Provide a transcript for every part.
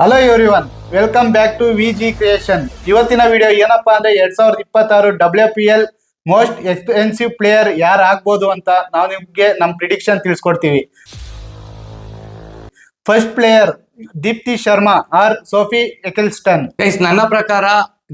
Hello everyone, welcome back to V G creation. ಇವತ್ತಿನ video ಏನಪ್ಪಾ ಅಂದ್ರೆ 2026 WPL ಮೋಸ್ಟ್ ಎಕ್ಸ್ಪೆನ್ಸಿವ್ ಪ್ಲೇಯರ್ ಯಾರು ಆಗ್ಬೋದು ಅಂತ ನಾವು ನಿಮ್ಗೆ ನಮ್ಮ ಪ್ರಿಡಿಕ್ಷನ್ ತಿಳಿಸ್ಕೊಡ್ತೀವಿ. First player Deepti Sharma or Sophie Ecclestone. ನನ್ನ ಪ್ರಕಾರ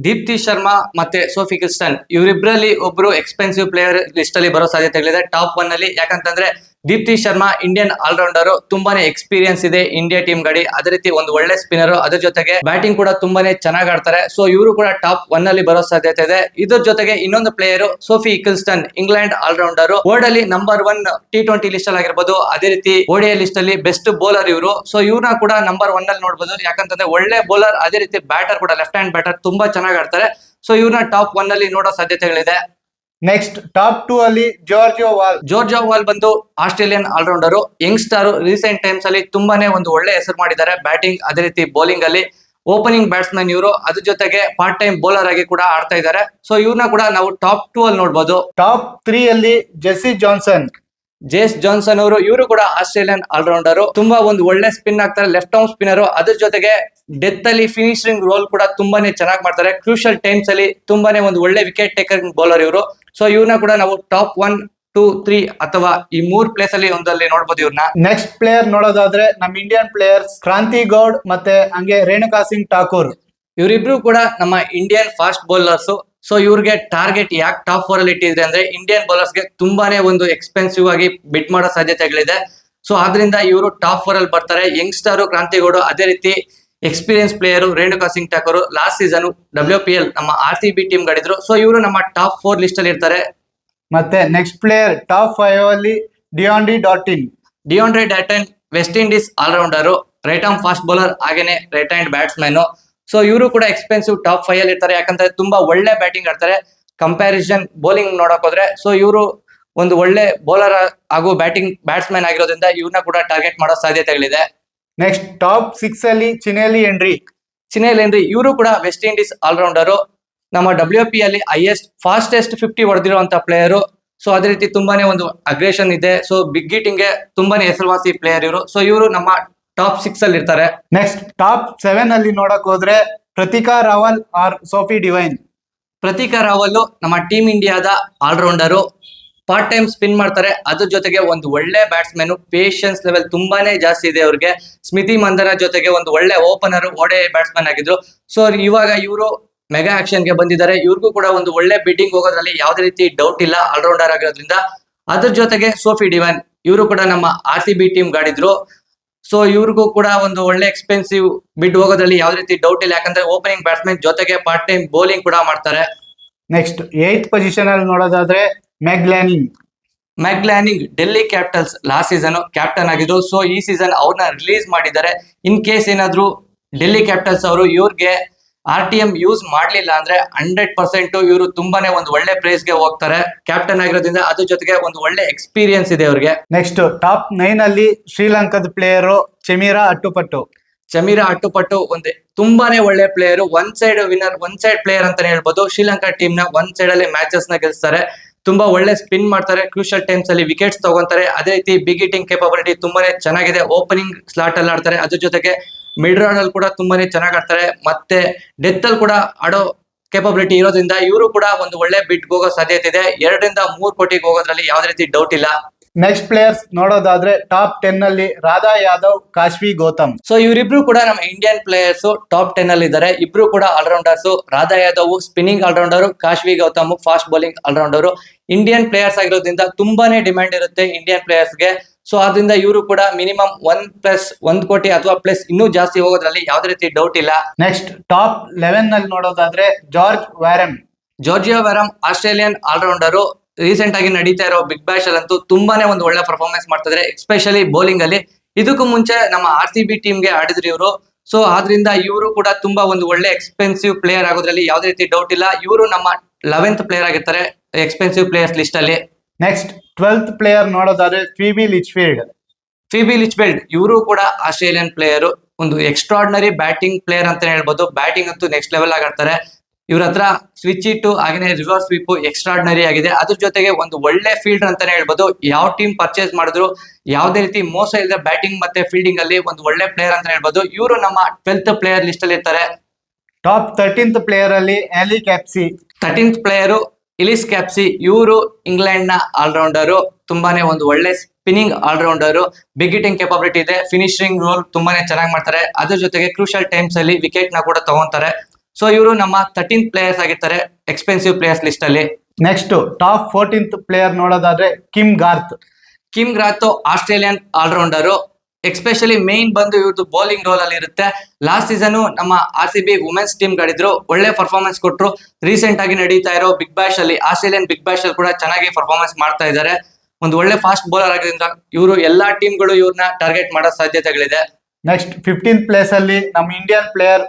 ದೀಪ್ತಿ ಶರ್ಮಾ ಮತ್ತೆ ಸೋಫಿ ಕ್ರಿಸ್ಟನ್ ಇವರಿಬ್ಬರಲ್ಲಿ ಒಬ್ರು ಎಕ್ಸ್ಪೆನ್ಸಿವ್ ಪ್ಲೇಯರ್ ಲಿಸ್ಟ್ ಅಲ್ಲಿ ಬರೋ ಸಾಧ್ಯತೆಗಳಿದೆ ಟಾಪ್ 1 ಅಲ್ಲಿ. ಯಾಕಂತಂದ್ರೆ ದೀಪ್ತಿ ಶರ್ಮಾ ಇಂಡಿಯನ್ ಆಲ್ರೌಂಡರ್, ತುಂಬಾನೇ ಎಕ್ಸ್ಪೀರಿಯನ್ಸ್ ಇದೆ ಇಂಡಿಯಾ ಟೀಮ್ ಗಾಡಿ. ಅದೇ ರೀತಿ ಒಂದು ಒಳ್ಳೆ ಸ್ಪಿನ್ನರ್, ಅದ್ರ ಜೊತೆಗೆ ಬ್ಯಾಟಿಂಗ್ ಕೂಡ ತುಂಬಾನೇ ಚೆನ್ನಾಗಿ ಆಡ್ತಾರೆ. ಸೊ ಇವರು ಕೂಡ ಟಾಪ್ 1 ಅಲ್ಲಿ ಬರೋ ಸಾಧ್ಯತೆ ಇದೆ. ಇದ್ರ ಜೊತೆಗೆ ಇನ್ನೊಂದು player Sophie Ecclestone, England allrounder, world ಅಲ್ಲಿ ನಂಬರ್ 1 T20 ಲಿಸ್ಟ್ ಅಲ್ಲಿ ಆಗಿರ್ಬೋದು, ಅದೇ ರೀತಿ ODI ಲಿಸ್ಟ್ ಅಲ್ಲಿ ಬೆಸ್ಟ್ ಬೌಲರ್ ಇವರು. ಸೊ ಇವ್ರನ್ನ ಕೂಡ ನಂಬರ್ 1 ಅಲ್ಲಿ ನೋಡಬಹುದು. ಯಾಕಂತಂದ್ರೆ ಒಳ್ಳೆ ಬೌಲರ್, ಅದೇ ರೀತಿ ಬ್ಯಾಟರ್ ಕೂಡ, ಲೆಫ್ಟ್ ಹ್ಯಾಂಡ್ ಬ್ಯಾಟರ್ ತುಂಬಾ ಚೆನ್ನಾಗಿ ಆಡ್ತಾರೆ. ಸೊ ಇವ್ರನ್ನ ಟಾಪ್ 1 ಅಲ್ಲಿ ನೋಡೋ ಸಾಧ್ಯತೆಗಳಿದೆ. ನೆಕ್ಸ್ಟ್ ಟಾಪ್ 2 ಅಲ್ಲಿ ಜೋರ್ಜಿಯಾ ವಾಲ್ ಬಂದು Australian allrounder, youngster. Recent times ಅಲ್ಲಿ ತುಂಬಾನೇ ಒಂದು ಒಳ್ಳೆ ಹೆಸರು ಮಾಡಿದ್ದಾರೆ ಬ್ಯಾಟಿಂಗ್ ಅದೇ ರೀತಿ ಬೌಲಿಂಗ್ ಅಲ್ಲಿ. ಓಪನಿಂಗ್ ಬ್ಯಾಟ್ಸ್ಮನ್ ಇವರು, ಅದ್ರ ಜೊತೆಗೆ ಪಾರ್ಟ್ ಟೈಮ್ ಬೌಲರ್ ಆಗಿ ಕೂಡ ಆಡ್ತಾ ಇದ್ದಾರೆ. ಸೊ ಇವ್ರನ್ನ ಕೂಡ ನಾವು ಟಾಪ್ 2 ಅಲ್ಲಿ ನೋಡಬಹುದು. ಟಾಪ್ 3 ಅಲ್ಲಿ ಜೆಸ್ಸಿ ಜಾನ್ಸನ್ ಅವರು, ಇವರು ಕೂಡ ಆಸ್ಟ್ರೇಲಿಯನ್ ಆಲ್ರೌಂಡರ್, ತುಂಬಾ ಒಂದು ಒಳ್ಳೆ ಸ್ಪಿನ್ ಆಗ್ತಾರೆ, ಲೆಫ್ಟ್ ಆರ್ಮ್ ಸ್ಪಿನ್ನರ್. ಅದ್ರ ಜೊತೆಗೆ ಡೆತ್ ಅಲ್ಲಿ ಫಿನಿಶಿಂಗ್ ರೋಲ್ ಕೂಡ ತುಂಬಾನೇ ಚೆನ್ನಾಗಿ ಮಾಡ್ತಾರೆ. ಕ್ರೂಷಿಯಲ್ ಟೈಮ್ಸ್ ಅಲ್ಲಿ ತುಂಬಾನೇ ಒಂದು ಒಳ್ಳೆ ವಿಕೆಟ್ ಟೇಕರ್ ಬೌಲರ್ ಇವರು. ಸೊ ಇವ್ರನ್ನ ಕೂಡ ನಾವು ಟಾಪ್ 1, 2, 3 ಅಥವಾ ಈ 3 ಪ್ಲೇಸ್ ಅಲ್ಲಿ ಒಂದಲ್ಲಿ ನೋಡಬಹುದು ಇವ್ರನ್ನ. ನೆಕ್ಸ್ಟ್ ಪ್ಲೇಯರ್ ನೋಡೋದಾದ್ರೆ ನಮ್ಮ ಇಂಡಿಯನ್ ಪ್ಲೇಯರ್ಸ್ ಕ್ರಾಂತಿ ಗೌಡ್ ಮತ್ತೆ ಹಂಗೆ ರೇಣುಕಾ ಸಿಂಗ್ ಠಾಕೂರ್. ಇವರಿಬ್ರು ಕೂಡ ನಮ್ಮ ಇಂಡಿಯನ್ ಫಾಸ್ಟ್ ಬೌಲರ್ಸ್. ಸೊ ಇವ್ರಿಗೆ ಟಾರ್ಗೆಟ್ ಯಾಕೆ ಟಾಪ್ 4 ಅಲ್ಲಿ ಇಟ್ಟಿದ್ರೆ ಅಂದ್ರೆ ಇಂಡಿಯನ್ ಬೌಲರ್ಸ್ ಗೆ ತುಂಬಾನೇ ಒಂದು ಎಕ್ಸ್ಪೆನ್ಸಿವ್ ಆಗಿ ಬಿಟ್ ಮಾಡೋ ಸಾಧ್ಯತೆಗಳಿದೆ. ಸೊ ಆದ್ರಿಂದ ಇವರು ಟಾಪ್ 4 ಅಲ್ಲಿ ಬರ್ತಾರೆ. ಯಂಗ್ಸ್ಟರ್ ಕ್ರಾಂತಿಗೌಡ, ಅದೇ ರೀತಿ experience player Renuka Singh Thakur, last season WPL ನಮ್ಮ RCB ಟೀಮ್ ಗಾಡಿದ್ರು. ಸೊ ಇವರು ನಮ್ಮ ಟಾಪ್ 4 ಲಿಸ್ಟ್ ಅಲ್ಲಿ ಇರ್ತಾರೆ. ಮತ್ತೆ ನೆಕ್ಸ್ಟ್ ಪ್ಲೇಯರ್ ಟಾಪ್ 5 ಅಲ್ಲಿ Deandra Dottin, West Indies allrounder, right arm fast bowler, ಹಾಗೇನೆ ರೈಟ್ ಹ್ಯಾಂಡ್ ಬ್ಯಾಟ್ಸ್ಮನ್. ಸೊ ಇವರು ಕೂಡ ಎಕ್ಸ್ಪೆನ್ಸಿವ್ ಟಾಪ್ 5 ಅಲ್ಲಿ ಇರ್ತಾರೆ. ಯಾಕಂದ್ರೆ ತುಂಬಾ ಒಳ್ಳೆ ಬ್ಯಾಟಿಂಗ್ ಆಡ್ತಾರೆ. ಕಂಪ್ಯಾರಿಸನ್ ಬೌಲಿಂಗ್ ನೋಡಕ್ ಹೋದ್ರೆ, ಸೊ ಇವರು ಒಂದು ಒಳ್ಳೆ ಬೌಲರ್ ಹಾಗೂ ಬ್ಯಾಟ್ಸ್ಮನ್ ಆಗಿರೋದ್ರಿಂದ ಇವ್ರನ್ನ ಕೂಡ ಟಾರ್ಗೆಟ್ ಮಾಡೋ ಸಾಧ್ಯತೆಗಳಿದೆ. ನೆಕ್ಸ್ಟ್ ಟಾಪ್ 6 ಅಲ್ಲಿ ಚಿನೇಲಿ ಹೆನ್ರಿ, ಇವರು ಕೂಡ ವೆಸ್ಟ್ ಇಂಡೀಸ್ ಆಲ್ರೌಂಡರ್, ನಮ್ಮ WPL ಅಲ್ಲಿ ಫಾಸ್ಟೆಸ್ಟ್ 50 ಹೊಡೆದಿರುವಂತ ಪ್ಲೇಯರ್. ಸೊ ಅದೇ ರೀತಿ ತುಂಬಾನೇ ಒಂದು ಅಗ್ರೆಷನ್ ಇದೆ. ಸೊ ಬಿಗ್ ಹಿಟ್ಟಿಂಗ್ ಗೆ ತುಂಬಾನೇ ಹೆಸರುವಾಸಿ ಪ್ಲೇಯರ್ ಇವರು. ಸೊ ಇವರು ನಮ್ಮ ಟಾಪ್ 6 ಅಲ್ಲಿ ಇರ್ತಾರೆ. ನೆಕ್ಸ್ಟ್ ಟಾಪ್ 7 ಅಲ್ಲಿ ನೋಡಕ್ ಹೋದ್ರೆ ಪ್ರತಿಕಾ ರಾವಲ್ ಆರ್ ಸೋಫಿ ಡಿವೈನ್. ಪ್ರತಿಕಾ ರಾವಲ್ ನಮ್ಮ ಟೀಮ್ ಇಂಡಿಯಾದ ಆಲ್ರೌಂಡರ್, ಪಾರ್ಟ್ ಟೈಮ್ ಸ್ಪಿನ್ ಮಾಡ್ತಾರೆ. ಅದ್ರ ಜೊತೆಗೆ ಒಂದು ಒಳ್ಳೆ ಬ್ಯಾಟ್ಸ್ಮನ್, ಪೇಷನ್ಸ್ ಲೆವೆಲ್ ತುಂಬಾನೇ ಜಾಸ್ತಿ ಇದೆ ಅವ್ರಿಗೆ. ಸ್ಮಿತಿ ಮಂದನ ಜೊತೆಗೆ ಒಂದು ಒಳ್ಳೆ ಓಪನರ್, ODI ಬ್ಯಾಟ್ಸ್ಮನ್ ಆಗಿದ್ರು. ಸೊ ಇವಾಗ ಇವರು ಮೆಗಾ ಆಕ್ಷನ್ ಗೆ ಬಂದಿದ್ದಾರೆ. ಇವ್ರಿಗೂ ಕೂಡ ಒಂದು ಒಳ್ಳೆ ಬಿಡ್ಡಿಂಗ್ ಹೋಗೋದ್ರಲ್ಲಿ ಯಾವುದೇ ರೀತಿ ಡೌಟ್ ಇಲ್ಲ, ಆಲ್ರೌಂಡರ್ ಆಗಿರೋದ್ರಿಂದ. ಅದ್ರ ಜೊತೆಗೆ ಸೋಫಿ ಡಿವೈನ್, ಇವರು ಕೂಡ ನಮ್ಮ RCB ಟೀಮ್ ಗಾಡಿದ್ರು. ಸೊ ಇವ್ರಿಗೂ ಕೂಡ ಒಂದು ಒಳ್ಳೆ ಎಕ್ಸ್ಪೆನ್ಸಿವ್ ಬಿಡ್ ಹೋಗೋದ್ರಲ್ಲಿ ಯಾವುದೇ ರೀತಿ ಡೌಟ್ ಇಲ್ಲ. ಯಾಕಂದ್ರೆ ಓಪನಿಂಗ್ ಬ್ಯಾಟ್ಸ್ಮನ್ ಜೊತೆಗೆ ಪಾರ್ಟ್ ಟೈಮ್ ಬೌಲಿಂಗ್ ಕೂಡ ಮಾಡ್ತಾರೆ. ನೆಕ್ಸ್ಟ್ 8th ಪೊಸಿಷನ್ ಅಲ್ಲಿ ನೋಡೋದಾದ್ರೆ Meg Lanning, Delhi Capitals last season captain ಆಗಿದ್ರು. ಸೊ ಈ ಸೀಸನ್ ಅವ್ರನ್ನ ರಿಲೀಸ್ ಮಾಡಿದ್ದಾರೆ. ಇನ್ ಕೇಸ್ ಏನಾದ್ರು ಡೆಲ್ಲಿ ಕ್ಯಾಪಿಟಲ್ಸ್ ಅವರು ಇವ್ರಿಗೆ RTM ಯೂಸ್ ಮಾಡ್ಲಿಲ್ಲ ಅಂದ್ರೆ 100% ಇವರು ತುಂಬಾನೇ ಒಂದು ಒಳ್ಳೆ ಪ್ರೈಸ್ ಗೆ ಹೋಗ್ತಾರೆ, ಕ್ಯಾಪ್ಟನ್ ಆಗಿರೋದ್ರಿಂದ. ಅದ್ರ ಜೊತೆಗೆ ಒಂದು ಒಳ್ಳೆ ಎಕ್ಸ್ಪೀರಿಯನ್ಸ್ ಇದೆ ಅವ್ರಿಗೆ. ನೆಕ್ಸ್ಟ್ ಟಾಪ್ 9 ಅಲ್ಲಿ ಶ್ರೀಲಂಕಾದ ಪ್ಲೇಯರ್ ಚಮೀರಾ ಅಟ್ಟುಪಟ್ಟು ಒಂದು ತುಂಬಾನೇ ಒಳ್ಳೆ player, one side winner, one side player ಅಂತಾನೆ ಹೇಳ್ಬೋದು. ಶ್ರೀಲಂಕಾ ಟೀಮ್ ನ ಒನ್ ಸೈಡ್ ಅಲ್ಲಿ ಮ್ಯಾಚಸ್ ನ ಗೆಲ್ಸ್ತಾರೆ. ತುಂಬಾ ಒಳ್ಳೆ ಸ್ಪಿನ್ ಮಾಡ್ತಾರೆ, ಕ್ರೂಷಿಯಲ್ ಟೈಮ್ಸ್ ಅಲ್ಲಿ ವಿಕೆಟ್ಸ್ ತಗೊಂತಾರೆ. ಅದೇ ರೀತಿ ಬಿಗ್ ಹಿಟ್ಟಿಂಗ್ ಕೇಪಬಿಲಿಟಿ ತುಂಬಾನೇ ಚೆನ್ನಾಗಿದೆ. ಓಪನಿಂಗ್ ಸ್ಲಾಟ್ ಅಲ್ಲಿ ಆಡ್ತಾರೆ, ಅದ್ರ ಜೊತೆಗೆ ಮಿಡ್ ರಾಡ್ ಅಲ್ಲಿ ಕೂಡ ತುಂಬಾನೇ ಚೆನ್ನಾಗಿ ಆಡ್ತಾರೆ. ಮತ್ತೆ ಡೆತ್ ಅಲ್ಲಿ ಕೂಡ ಆಡೋ ಕೇಪಬಿಲಿಟಿ ಇರೋದ್ರಿಂದ ಇವರು ಕೂಡ ಒಂದು ಒಳ್ಳೆ ಬಿಟ್ ಹೋಗೋ ಸಾಧ್ಯತೆ ಇದೆ. 2 ರಿಂದ 3 ಕೋಟಿಗೆ ಹೋಗೋದ್ರಲ್ಲಿ ಯಾವುದೇ ರೀತಿ ಡೌಟ್ ಇಲ್ಲ. ನೆಕ್ಸ್ಟ್ ಪ್ಲೇಯರ್ಸ್ ನೋಡೋದಾದ್ರೆ ಟಾಪ್ 10 ಅಲ್ಲಿ ರಾಧಾ ಯಾದವ್, ಕಾಶ್ವಿ ಗೌತಮ್. ಸೊ ಇವರಿಬ್ರು ಕೂಡ ನಮ್ಮ ಇಂಡಿಯನ್ ಪ್ಲೇಯರ್ಸ್ ಟಾಪ್ 10 ಅಲ್ಲಿ ಇದ್ದಾರೆ. ಇಬ್ರು ಕೂಡ allrounders. Radha Yadav spinning allrounder, Kashvi Gautam fast bowling allrounder. Indian players ಆಗಿರೋದ್ರಿಂದ ತುಂಬಾನೇ ಡಿಮ್ಯಾಂಡ್ ಇರುತ್ತೆ ಇಂಡಿಯನ್ ಪ್ಲೇಯರ್ಸ್ ಗೆ. ಸೊ ಆದ್ರಿಂದ ಇವರು ಕೂಡ ಮಿನಿಮಮ್ 1+1 ಕೋಟಿ ಅಥವಾ ಪ್ಲಸ್ ಇನ್ನೂ ಜಾಸ್ತಿ ಹೋಗೋದ್ರಲ್ಲಿ ಯಾವುದೇ ರೀತಿ ಡೌಟ್ ಇಲ್ಲ. ನೆಕ್ಸ್ಟ್ ಟಾಪ್ 11 ನಲ್ಲಿ ನೋಡೋದಾದ್ರೆ ಜಾರ್ಜಿಯಾ ವ್ಯಾರಮ್, ಆಸ್ಟ್ರೇಲಿಯನ್ ಆಲ್ರೌಂಡರ್. ರೀಸೆಂಟ್ ಆಗಿ ನಡೀತಾ ಇರೋ ಬಿಗ್ ಬ್ಯಾಶ್ ಅಲ್ಲಂತೂ ತುಂಬಾನೇ ಒಂದು ಒಳ್ಳೆ ಪರ್ಫಾರ್ಮೆನ್ಸ್ ಮಾಡ್ತಿದ್ದಾರೆ, ಎಸ್ಪೆಷಲಿ ಬೌಲಿಂಗ್ ಅಲ್ಲಿ. ಇದಕ್ಕೂ ಮುಂಚೆ ನಮ್ಮ RCB ಟೀಮ್ ಗೆ ಆಡಿದ್ರು ಇವರು. ಸೊ ಆದ್ರಿಂದ ಇವರು ಕೂಡ ತುಂಬಾ ಒಂದು ಒಳ್ಳೆ ಎಕ್ಸ್ಪೆನ್ಸಿವ್ ಪ್ಲೇಯರ್ ಆಗೋದ್ರಲ್ಲಿ ಯಾವುದೇ ರೀತಿ ಡೌಟ್ ಇಲ್ಲ. ಇವರು ನಮ್ಮ 11th ಪ್ಲೇಯರ್ ಆಗಿರ್ತಾರೆ ಎಕ್ಸ್ಪೆನ್ಸಿವ್ ಪ್ಲೇಯರ್ಸ್ ಲಿಸ್ಟ್ ಅಲ್ಲಿ. ನೆಕ್ಸ್ಟ್ 12th ಪ್ಲೇಯರ್ ನೋಡೋದಾದ್ರೆ ಫೀಬಿ ಲಿಚ್ಫೀಲ್ಡ್, ಇವರು ಕೂಡ ಆಸ್ಟ್ರೇಲಿಯನ್ ಪ್ಲೇಯರ್, ಒಂದು ಎಕ್ಸ್ಟ್ರಾರ್ಡಿನರಿ ಬ್ಯಾಟಿಂಗ್ ಪ್ಲೇಯರ್ ಅಂತ ಹೇಳ್ಬೋದು. ಬ್ಯಾಟಿಂಗ್ ಅಂತೂ ನೆಕ್ಸ್ಟ್ ಲೆವೆಲ್ ಆಗಾಡ್ತಾರೆ. ಇವ್ರ ಹತ್ರ ಸ್ವಿಚ್ ಇಟ್ಟು ಹಾಗೆ ರಿವರ್ಸ್ ಸ್ವೀಪ್ ಎಕ್ಸ್ಟ್ರಾರ್ಡಿನರಿ ಆಗಿದೆ. ಅದ್ರ ಜೊತೆಗೆ ಒಂದು ಒಳ್ಳೆ ಫೀಲ್ಡರ್ ಅಂತಾನೆ ಹೇಳ್ಬೋದು. ಯಾವ ಟೀಮ್ ಪರ್ಚೇಸ್ ಮಾಡಿದ್ರು ಯಾವುದೇ ರೀತಿ ಮೋಸ ಇಲ್ಲದೆ ಬ್ಯಾಟಿಂಗ್ ಮತ್ತೆ ಫೀಲ್ಡಿಂಗ್ ಅಲ್ಲಿ ಒಂದು ಒಳ್ಳೆ ಪ್ಲೇಯರ್ ಅಂತ ಹೇಳ್ಬೋದು. ಇವರು ನಮ್ಮ 12th ಪ್ಲೇಯರ್ ಲಿಸ್ಟ್ ಅಲ್ಲಿ ಇರ್ತಾರೆ. ಟಾಪ್ 13th ಪ್ಲೇಯರ್ ಅಲ್ಲಿ ಆಲಿ ಕ್ಯಾಪ್ಸಿ. 13th player ಇಲಿಸ್ ಕ್ಯಾಪ್ಸಿ. ಇವರು ಇಂಗ್ಲೆಂಡ್ ನ ಆಲ್ರೌಂಡರು, ತುಂಬಾನೇ ಒಂದು ಒಳ್ಳೆ spinning allrounder, big hitting capability ಇದೆ, ಫಿನಿಶಿಂಗ್ ರೋಲ್ ತುಂಬಾನೇ ಚೆನ್ನಾಗಿ ಮಾಡ್ತಾರೆ. ಅದ್ರ ಜೊತೆಗೆ ಕ್ರೂಷಿಯಲ್ ಟೈಮ್ಸ್ ಅಲ್ಲಿ ವಿಕೆಟ್ ನ ಕೂಡ ತಗೊಂತಾರೆ. ಸೊ ಇವರು ನಮ್ಮ 13th ಪ್ಲೇಯರ್ಸ್ ಆಗಿರ್ತಾರೆ ಎಕ್ಸ್ಪೆನ್ಸಿವ್ ಪ್ಲೇಯರ್ಸ್ ಲಿಸ್ಟ್ ಅಲ್ಲಿ. ನೆಕ್ಸ್ಟ್ ಟಾಪ್ 14th ಪ್ಲೇಯರ್ ನೋಡೋದಾದ್ರೆ Kim Garth. Kim Garth Australian allrounder. Especially main ಬಂದು ಇವ್ರದ್ದು ಬೌಲಿಂಗ್ ರೋಲ್ ಅಲ್ಲಿ ಇರುತ್ತೆ. ಲಾಸ್ಟ್ ಸೀಸನ್ ನಮ್ಮ RCB ವುಮೆನ್ಸ್ ಟೀಮ್ ಗಳಿದ್ರು, ಒಳ್ಳೆ ಪರ್ಫಾರ್ಮೆನ್ಸ್ ಕೊಟ್ಟರು. ರೀಸೆಂಟ್ ಆಗಿ ನಡೀತಾ ಇರೋ ಬಿಗ್ ಬ್ಯಾಶ್ ಅಲ್ಲಿ, ಆಸ್ಟ್ರೇಲಿಯನ್ ಬಿಗ್ ಬ್ಯಾಶ್ ಅಲ್ಲಿ ಕೂಡ ಚೆನ್ನಾಗಿ ಪರ್ಫಾರ್ಮೆನ್ಸ್ ಮಾಡ್ತಾ ಇದ್ದಾರೆ. ಒಂದು ಒಳ್ಳೆ ಫಾಸ್ಟ್ ಬೌಲರ್ ಆಗಿದ್ರಿಂದ ಇವರು ಎಲ್ಲಾ ಟೀಮ್ಗಳು ಇವ್ರನ್ನ ಟಾರ್ಗೆಟ್ ಮಾಡೋ ಸಾಧ್ಯತೆಗಳಿದೆ. ನೆಕ್ಸ್ಟ್ 15th ಪ್ಲೇಸ್ ಅಲ್ಲಿ ನಮ್ಮ ಇಂಡಿಯನ್ ಪ್ಲೇಯರ್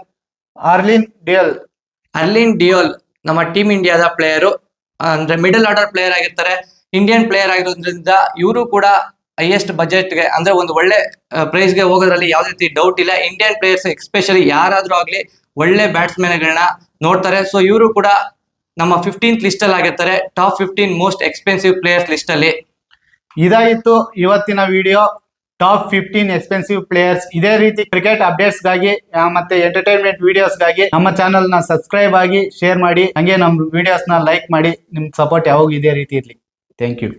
ಅರ್ಲಿನ್ ಡಿಯೋಲ್. ನಮ್ಮ ಟೀಮ್ ಇಂಡಿಯಾದ ಪ್ಲೇಯರು, ಅಂದ್ರೆ ಮಿಡಲ್ ಆರ್ಡರ್ ಪ್ಲೇಯರ್ ಆಗಿರ್ತಾರೆ. ಇಂಡಿಯನ್ ಪ್ಲೇಯರ್ ಆಗಿರೋದ್ರಿಂದ ಇವರು ಕೂಡ ಹೈಯೆಸ್ಟ್ ಬಜೆಟ್ಗೆ, ಅಂದ್ರೆ ಒಂದು ಒಳ್ಳೆ ಪ್ರೈಸ್ಗೆ ಹೋಗೋದ್ರಲ್ಲಿ ಯಾವುದೇ ರೀತಿ ಡೌಟ್ ಇಲ್ಲ. ಇಂಡಿಯನ್ ಪ್ಲೇಯರ್ಸ್ ಎಕ್ಸ್ಪೆಷಲಿ ಯಾರಾದ್ರೂ ಆಗ್ಲಿ ಒಳ್ಳೆ ಬ್ಯಾಟ್ಸ್ಮನ್ಗಳನ್ನ ನೋಡ್ತಾರೆ. ಸೊ ಇವರು ಕೂಡ ನಮ್ಮ 15th ಲಿಸ್ಟ್ ಅಲ್ಲಿ ಆಗಿರ್ತಾರೆ, top 15 most expensive players list ಅಲ್ಲಿ. ಇದಾಗಿತ್ತು ಇವತ್ತಿನ ವಿಡಿಯೋ, ಟಾಪ್ 15 ಎಕ್ಸ್ಪೆನ್ಸಿವ್ ಪ್ಲೇಯರ್ಸ್. ಇದೇ ರೀತಿ ಕ್ರಿಕೆಟ್ ಅಪ್ಡೇಟ್ಸ್ ಗಾಗಿ ಮತ್ತೆ ಎಂಟರ್ಟೈನ್ಮೆಂಟ್ ವಿಡಿಯೋಸ್ ಗಾಗಿ ನಮ್ಮ ಚಾನಲ್ ನ ಸಬ್ಸ್ಕ್ರೈಬ್ ಆಗಿ, ಶೇರ್ ಮಾಡಿ, ಹಂಗೆ ನಮ್ಮ ವಿಡಿಯೋಸ್ ನ ಲೈಕ್ ಮಾಡಿ. ನಿಮ್ ಸಪೋರ್ಟ್ ಯಾವಾಗ ಇದೇ ರೀತಿ ಇರ್ಲಿ. Thank you.